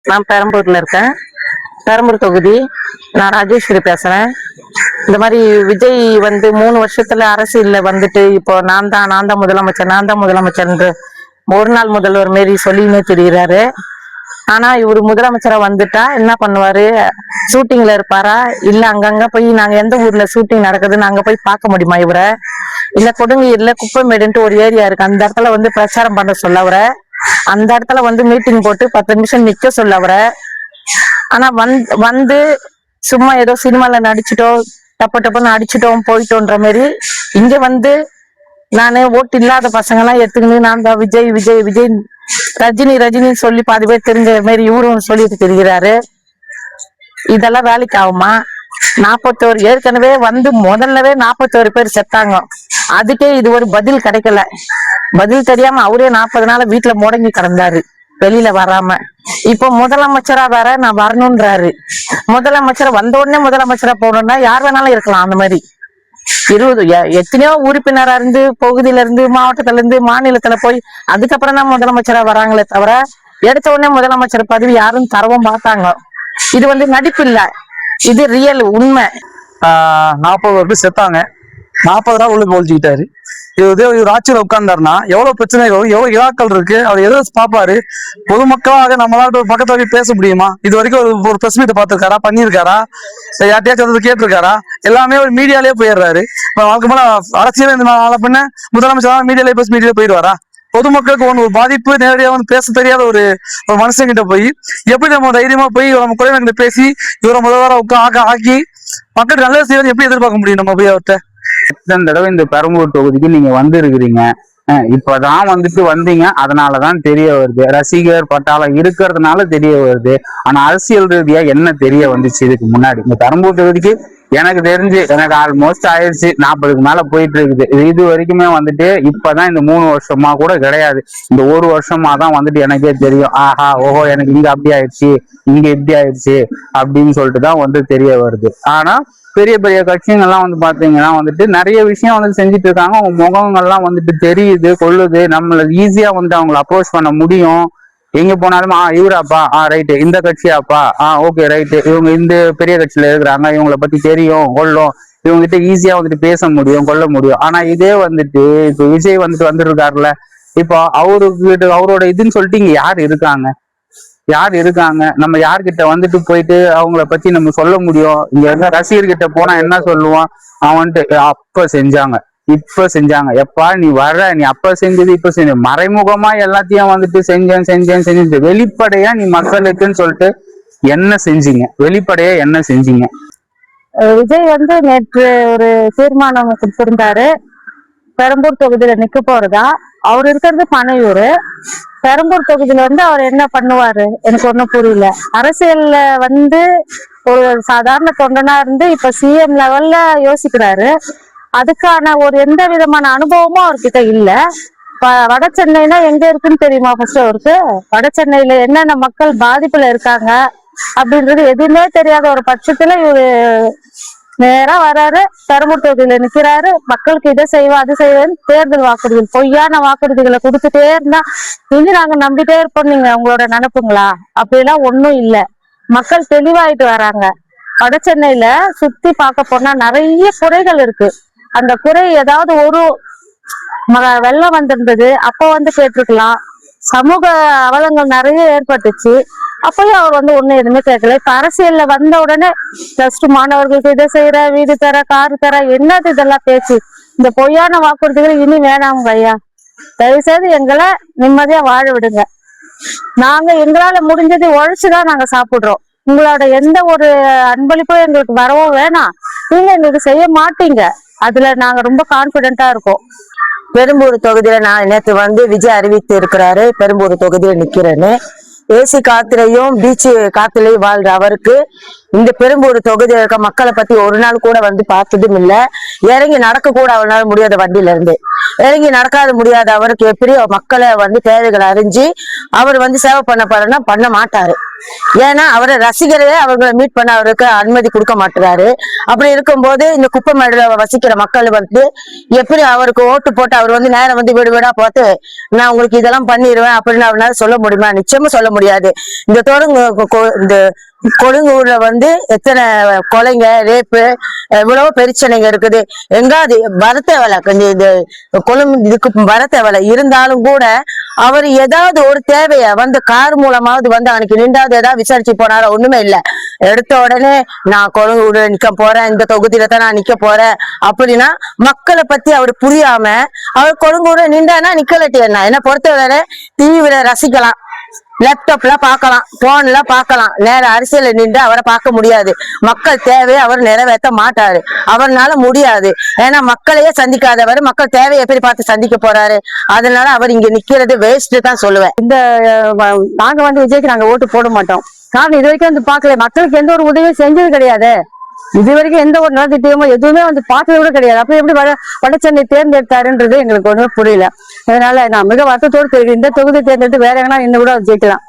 நான் பெரம்பூர்ல இருக்கேன். பெரம்பூர் தொகுதி. நான் ராஜேஸ்வரி பேசுறேன். இந்த மாதிரி விஜய் வந்து 3 வருஷத்துல அரசியல்ல வந்துட்டு இப்போ நான் தான் முதலமைச்சர், நான் தான் முதலமைச்சர் ஒரு நாள் முதல்வர் மாரி சொல்லினே தெரிகிறாரு. ஆனா இவரு முதலமைச்சரா வந்துட்டா என்ன பண்ணுவாரு? ஷூட்டிங்ல இருப்பாரா? இல்ல அங்கங்க போய் நாங்க எந்த ஊர்ல ஷூட்டிங் நடக்குதுன்னு அங்க போய் பார்க்க முடியுமா இவரை? இல்ல கொடுங்கூர்ல குப்பைமேடுன்ட்டு ஒரு ஏரியா இருக்கு, அந்த இடத்துல வந்து பிரச்சாரம் பண்ண சொல்ல அவரை, அந்த இடத்துல வந்து மீட்டிங் போட்டு 10 நிமிஷம் நிக்க சொல்ல அவரை. ஆனா வந்து சும்மா ஏதோ சினிமால நடிச்சிட்டோம், டப்புன்னு அடிச்சிட்டோம் போயிட்டோன்ற மாதிரி இங்க வந்து நானு ஓட்டு இல்லாத பசங்க எல்லாம் எடுத்துக்கிட்டு நான் தான் விஜய் விஜய் விஜய் ரஜினின்னு சொல்லி பாதி பேர் தெரிஞ்ச மாதிரி இவரும் சொல்லிட்டு தெரிகிறாரு. இதெல்லாம் வேலைக்கு ஆகுமா? 41 ஏற்கனவே வந்து முதல்லவே 41 பேர் செத்தாங்க. அதுக்கே இது ஒரு பதில் கிடைக்கல. பதில் தெரியாம அவரே 40 நாள் வீட்டுல முடங்கி கிடந்தாரு, வெளியில வராம. இப்போ முதலமைச்சரா வேற நான் வரணும்ன்றாரு. முதலமைச்சர் வந்த உடனே முதலமைச்சரா போகணும்னா யார் வேணாலும் இருக்கலாம். அந்த மாதிரி 20 எத்தனையோ உறுப்பினரா இருந்து பகுதியில இருந்து மாவட்டத்துல இருந்து மாநிலத்துல போய் அதுக்கப்புறம் தான் முதலமைச்சரா வராங்களே தவிர எடுத்த உடனே முதலமைச்சர் பதவி யாரும் தரவும் பார்த்தாங்க. இது வந்து நடிப்பு இல்ல, இது ரியல் உண்மை. 40 பேர் செத்தாங்க. 40 நாள் உள்ள ஒழிச்சுக்கிட்டாரு. இவர் ஆட்சியில் உட்கார்ந்தாருன்னா எவ்வளவு பிரச்சனைகள், எவ்வளவு இலாக்கள் இருக்கு, அவர் எதை பாப்பாரு? பொதுமக்களாக நம்மளால பக்கத்துல போய் பேச முடியுமா? இது வரைக்கும் ஒரு பிரஸ் மீட் பார்த்திருக்காரா? பண்ணியிருக்காரா? யார்ட்டையாச்சும் வந்து கேட்டிருக்காரா? எல்லாமே ஒரு மீடியாலே போயிடுறாரு. வழக்கமான அரசியல் இந்த நாள பின்ன முதலமைச்சர் மீடியாலே பிரஸ் மீடியாலே போயிடுவாரா? பொதுமக்களுக்கு ஒரு பாதிப்பு நேரடியாக வந்து பேச தெரியாத ஒரு மனுஷங்கிட்ட போய் எப்படி நம்ம தைரியமா போய் நம்ம குறைவங்கிட்ட பேசி இவரை முதல்வராக ஆக்கி மக்களுக்கு நல்லது செய்வது எப்படி எதிர்பார்க்க முடியும் நம்ம போய் அவர்கிட்ட? எத்தனை தடவை இந்த பெரம்பூர் தொகுதிக்கு நீங்க வந்து இருக்கிறீங்க, இப்பதான் வந்துட்டு வந்தீங்க, அதனாலதான் தெரிய வருது. ரசிகர் பட்டாளம் இருக்கிறதுனால தெரிய வருது. ஆனா அரசியல் ரீதியா என்ன தெரிய வந்துச்சு இதுக்கு முன்னாடி? இந்த பெரம்பூர் தொகுதிக்கு எனக்கு தெரிஞ்சு எனக்கு ஆல்மோஸ்ட் ஆயிடுச்சு, 40க்கு மேல போயிட்டு இருக்குது. இது வரைக்குமே வந்துட்டு இப்பதான் இந்த 3 வருஷமா கூட கிடையாது, இந்த 1 வருஷமா தான் வந்துட்டு எனக்கே தெரியும். ஆஹா ஓஹோ எனக்கு இங்க அப்படி ஆயிடுச்சு, இங்க இப்படி ஆயிடுச்சு அப்படின்னு சொல்லிட்டு தான் வந்து தெரிய வருது. ஆனா பெரிய பெரிய கட்சிங்கள்லாம் வந்து பாத்தீங்கன்னா வந்துட்டு நிறைய விஷயம் வந்து செஞ்சுட்டு இருக்காங்க. அவங்க முகங்கள்லாம் வந்துட்டு தெரியுது, கொள்ளுது. நம்மள ஈஸியா வந்து அவங்களை அப்ரோச் பண்ண முடியும். எங்க போனாலும் இவராப்பா, ரைட்டு, இந்த கட்சியாப்பா, ஓகே ரைட்டு, இவங்க இந்த பெரிய கட்சியில இருக்கிறாங்க, இவங்களை பத்தி தெரியும் கொள்ளும், இவங்க கிட்ட ஈஸியா வந்துட்டு பேச முடியும், கொள்ள முடியும். ஆனா இதே வந்துட்டு இப்ப விஜய் வந்துட்டு இருக்காருல்ல, இப்போ அவரோட இதுன்னு சொல்லிட்டு இங்க யார் இருக்காங்க? நம்ம யார்கிட்ட வந்துட்டு போயிட்டு அவங்கள பத்தி நம்ம சொல்ல முடியும்? இங்க இருந்த ரசிகர்கிட்ட போனா என்ன சொல்லுவான்? அவன்ட்டு அப்ப செஞ்சாங்க, இப்ப செஞ்சாங்க. எப்பா நீ நீ அப்ப செஞ்சது இப்ப செஞ்ச, மறைமுகமா எல்லாத்தையும் வந்துட்டு செஞ்சேன். வெளிப்படையா நீ மக்களுக்குன்னு சொல்லிட்டு என்ன செஞ்சீங்க? வெளிப்படையா என்ன செஞ்சீங்க? விஜய் வந்து நேற்று ஒரு தீர்மானம் கொடுத்திருந்தாரு, பெரம்பூர் தொகுதியில நிக்க போறதா. அவர் இருக்கிறது பனையூர். பெரம்பூர் தொகுதியில வந்து அவர் என்ன பண்ணுவாரு எனக்கு ஒண்ணும் புரியல. அரசியல்ல வந்து ஒரு சாதாரண தொண்டனா இருந்து இப்ப சிஎம் லெவல்ல யோசிக்கிறாரு. அதுக்கான ஒரு எந்த விதமான அனுபவமும் அவர்கிட்ட இல்ல. வட சென்னைனா எங்க இருக்குன்னு தெரியுமா? ஃபர்ஸ்ட் அவருக்கு வட சென்னையில என்னென்ன மக்கள் பாதிப்புல இருக்காங்க அப்படின்றது எதுவுமே தெரியாத ஒரு பட்சத்துல இவரு நேரா வராரு, பெரம்பூர் தொகுதியில நிக்கிறாரு. மக்களுக்கு இதை செய்வோம் அது செய்வேன் தேர்தல் வாக்குறுதிகள், பொய்யான வாக்குறுதிகளை கொடுத்துட்டே இருந்தா இனி நாங்க நம்பிட்டே இருப்போம். நீங்க உங்களோட நினைப்புங்களா? அப்படிலாம் ஒண்ணும் இல்ல. மக்கள் தெளிவாயிட்டு வராங்க. வட சென்னையில சுத்தி பார்க்க போனா நிறைய குறைகள் இருக்கு. அந்த குறை ஏதாவது ஒரு வெள்ளம் வந்திருந்தது அப்ப வந்து கேட்டிருக்கலாம். சமூக அவலங்கள் நிறைய ஏற்பட்டுச்சு, அப்பயும் அவர் வந்து ஒண்ணு எதுவுமே கேட்கல. இப்ப அரசியல்ல வந்த உடனே ஜஸ்ட் மாணவர்களுக்கு இதை செய்யற, வீடு தர, காரு தர, என்னது இதெல்லாம் பேச்சு? இந்த பொய்யான வாக்குறுதிகள் இனி வேணாமுங்க ஐயா. தயவுசெய்து எங்களை நிம்மதியா வாழ விடுங்க. நாங்க எங்களால முடிஞ்சது உழைச்சுதான் நாங்க சாப்பிடுறோம். உங்களோட எந்த ஒரு அன்பளிப்பும் எங்களுக்கு வரவும் வேணாம், நீங்க எங்களுக்கு செய்ய மாட்டீங்க. அதுல நாங்க ரொம்ப கான்பிடென்டா இருக்கோம். பெரும்பூர் தொகுதியில நான் நேற்று வந்து விஜய் அறிவித்து இருக்கிறாரு, பெரும்பூர் தொகுதியில நிக்கிறேன்னு. ஏசி காத்திலையும் பீச்சு காத்திலையும் வாழ்ற அவருக்கு இந்த பெரும்பூர் தொகுதியில இருக்க மக்களை பத்தி ஒரு நாள் கூட வந்து பார்த்ததும் இல்ல. இறங்கி நடக்க கூட அவனால முடியாத, வண்டியில இருந்து இறங்கி நடக்காத முடியாத அவருக்கு எப்படி மக்களை வந்து தேவைகளை அறிஞ்சு அவர் வந்து சேவை பண்ண பண்ண மாட்டாரு. ஏன்னா அவரை ரசிகரே அவர்களை மீட் பண்ண அவருக்கு அனுமதி கொடுக்க மாட்டுறாரு. அப்படி இருக்கும்போது இந்த குப்பமேடுல வசிக்கிற மக்கள் வந்து எப்படி அவருக்கு ஓட்டு போட்டு அவர் வந்து நேரம் வந்து வீடு வீடா பார்த்து நான் உங்களுக்கு இதெல்லாம் பண்ணிடுவேன் அப்படின்னு அவனால சொல்ல முடியுமா? நிச்சயமா சொல்ல முடியாது. இந்த கொடுங்கூர்ல வந்து எத்தனை கொலைங்க, ரேப்பு, எவ்வளவோ பிரச்சனைங்க இருக்குது. எங்காவது வரத்த வேலை இந்த இதுக்கு வரத்த வேலை இருந்தாலும் கூட அவர் ஏதாவது ஒரு தேவைய வந்து கார் மூலமாவது வந்து அவனுக்கு நின்றாவது ஏதாவது விசாரிச்சு போனாரா? ஒண்ணுமே இல்ல. எடுத்த உடனே நான் கொடுங்கூர்ல நிக்க போறேன், இந்த தொகுதியில தான் நான் நிக்க போறேன் அப்படின்னா மக்களை பத்தி அவர் புரியாம அவர் கொடுங்கூர்ல நின்றானா நிக்கலட்டி என்ன பொறுத்தவரை டிவியில ரசிக்கலாம், லேப்டாப்ல பாக்கலாம், போன்ல பாக்கலாம். நேர அரசியல நின்று அவரை பார்க்க முடியாது. மக்கள் தேவையை அவர் நிறைவேற்ற மாட்டாரு, அவர்னால முடியாது. ஏன்னா மக்களையே சந்திக்காதவர் மக்கள் தேவையை எப்படி பார்த்து சந்திக்க போறாரு? அதனால அவர் இங்க நிக்கிறது வேஸ்ட் தான் சொல்லுவேன். நாங்க வந்து விஜய்க்கு நாங்க ஓட்டு போட மாட்டோம். காரணம் இது வரைக்கும் வந்து பாக்கல, மக்களுக்கு எந்த ஒரு உதவியும் செஞ்சது கிடையாது. இது வரைக்கும் எந்த ஒரு நலத்திட்டமோ எதுவுமே வந்து பார்த்தது கூட கிடையாது. அப்ப எப்படி வட சென்னை தேர்ந்தெடுத்தாருன்றது எங்களுக்கு ஒண்ணுமே புரியல. அதனால நான் மிக வருத்தத்தோடு தெரிவிக்கிறேன். இந்த தொகுதி தேர்ந்தெடுத்து வேற எங்கன்னா இன்னும் கூட ஜெயிக்கலாம்.